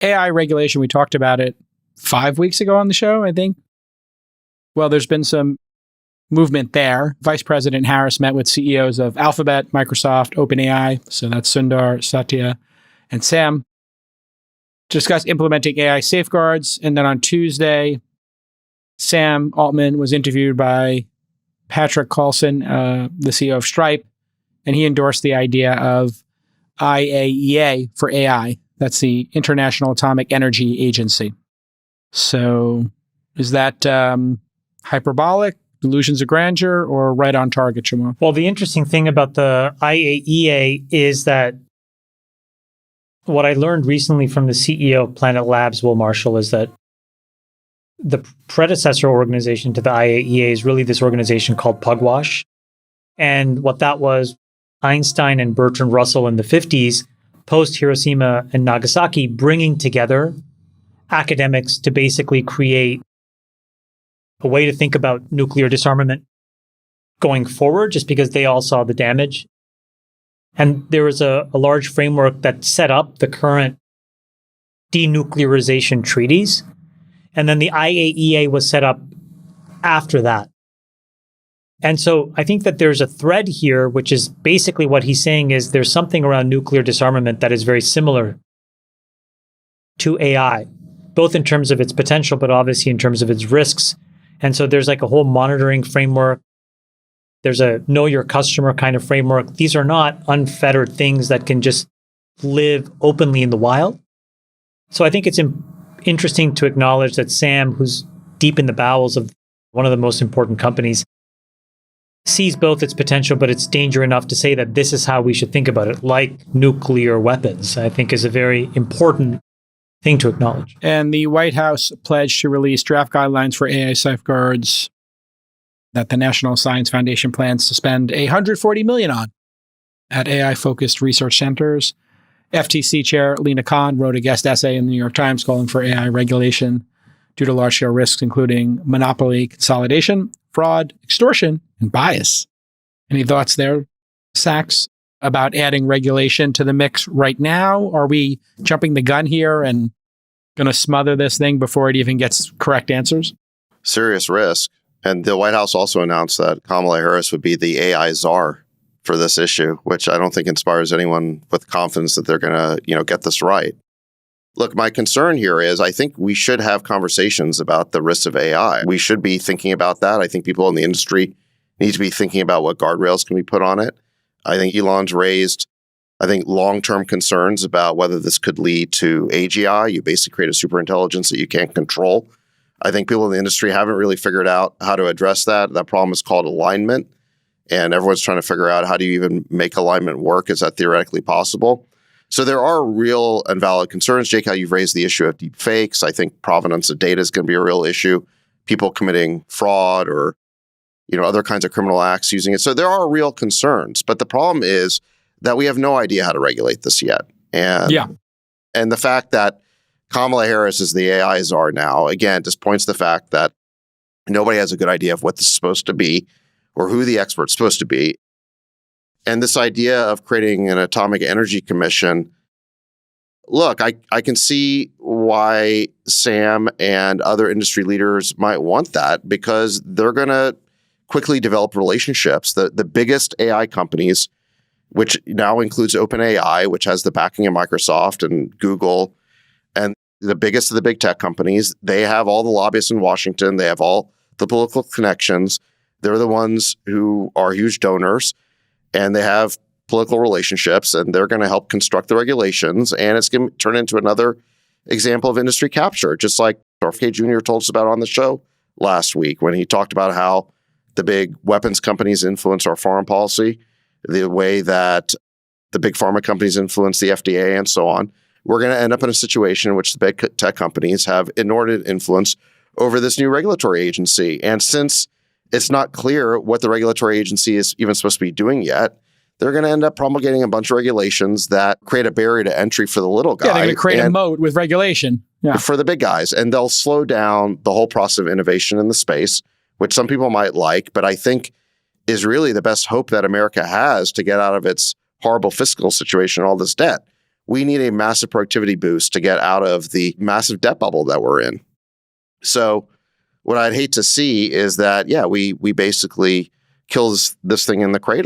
AI regulation, we talked about it 5 weeks ago on the show, I think. Well, there's been some movement there. Vice President Harris met with CEOs of Alphabet, Microsoft, OpenAI. So that's Sundar, Satya, and Sam to discuss implementing AI safeguards. And then on Tuesday, Sam Altman was interviewed by Patrick Collison, the CEO of Stripe, and he endorsed the idea of IAEA for AI. That's the International Atomic Energy Agency. So is that hyperbolic, delusions of grandeur, or right on target, Shimon? Well, the interesting thing about the IAEA is that what I learned recently from the CEO of Planet Labs, Will Marshall, is that the predecessor organization to the IAEA is really this organization called Pugwash. And what that was, Einstein and Bertrand Russell in the 50s, post Hiroshima and Nagasaki, bringing together academics to basically create a way to think about nuclear disarmament going forward, just because they all saw the damage. And there was a large framework that set up the current denuclearization treaties. And then the IAEA was set up after that. And so I think that there's a thread here, which is basically what he's saying is there's something around nuclear disarmament that is very similar to AI, both in terms of its potential, but obviously in terms of its risks. And so there's like a whole monitoring framework. There's a know your customer kind of framework. These are not unfettered things that can just live openly in the wild. So I think it's interesting to acknowledge that Sam, who's deep in the bowels of one of the most important companies, sees both its potential, but its danger enough to say that this is how we should think about it, like nuclear weapons, I think is a very important thing to acknowledge. And the White House pledged to release draft guidelines for AI safeguards that the National Science Foundation plans to spend $140 million on at AI-focused research centers. FTC Chair Lina Khan wrote a guest essay in the New York Times calling for AI regulation due to large-scale risks, including monopoly consolidation, fraud, extortion, and bias. Any thoughts there, Sachs, about adding regulation to the mix right now? Are we jumping the gun here and going to smother this thing before it even gets correct answers? Serious risk. And the White House also announced that Kamala Harris would be the AI czar for this issue, which I don't think inspires anyone with confidence that they're going to, get this right. Look, my concern here is I think we should have conversations about the risks of AI. We should be thinking about that. I think people in the industry need to be thinking about what guardrails can be put on it. I think Elon's raised, long-term concerns about whether this could lead to AGI. You basically create a superintelligence that you can't control. I think people in the industry haven't really figured out how to address that. That problem is called alignment. And everyone's trying to figure out how do you even make alignment work? Is that theoretically possible? So there are real and valid concerns. Jake, how you've raised the issue of deep fakes. I think provenance of data is going to be a real issue. People committing fraud or other kinds of criminal acts using it. So there are real concerns. But the problem is that we have no idea how to regulate this yet. And the fact that Kamala Harris is the AI czar now, again, just points to the fact that nobody has a good idea of what this is supposed to be or who the expert's supposed to be. And this idea of creating an atomic energy commission, look, I can see why Sam and other industry leaders might want that because they're going to quickly develop relationships. The biggest AI companies, which now includes OpenAI, which has the backing of Microsoft and Google, and the biggest of the big tech companies, they have all the lobbyists in Washington. They have all the political connections. They're the ones who are huge donors, and they have political relationships, and they're going to help construct the regulations. And it's going to turn into another example of industry capture, just like RFK Jr. told us about on the show last week when he talked about how the big weapons companies influence our foreign policy, the way that the big pharma companies influence the FDA and so on. We're going to end up in a situation in which the big tech companies have inordinate influence over this new regulatory agency. And since it's not clear what the regulatory agency is even supposed to be doing yet, they're going to end up promulgating a bunch of regulations that create a barrier to entry for the little guy. Yeah, they're going to create a moat with regulation. For the big guys. And they'll slow down the whole process of innovation in the space, which some people might like, but I think is really the best hope that America has to get out of its horrible fiscal situation and all this debt. we need a massive productivity boost to get out of the massive debt bubble that we're in. So what I'd hate to see is that, we basically kill this thing in the cradle.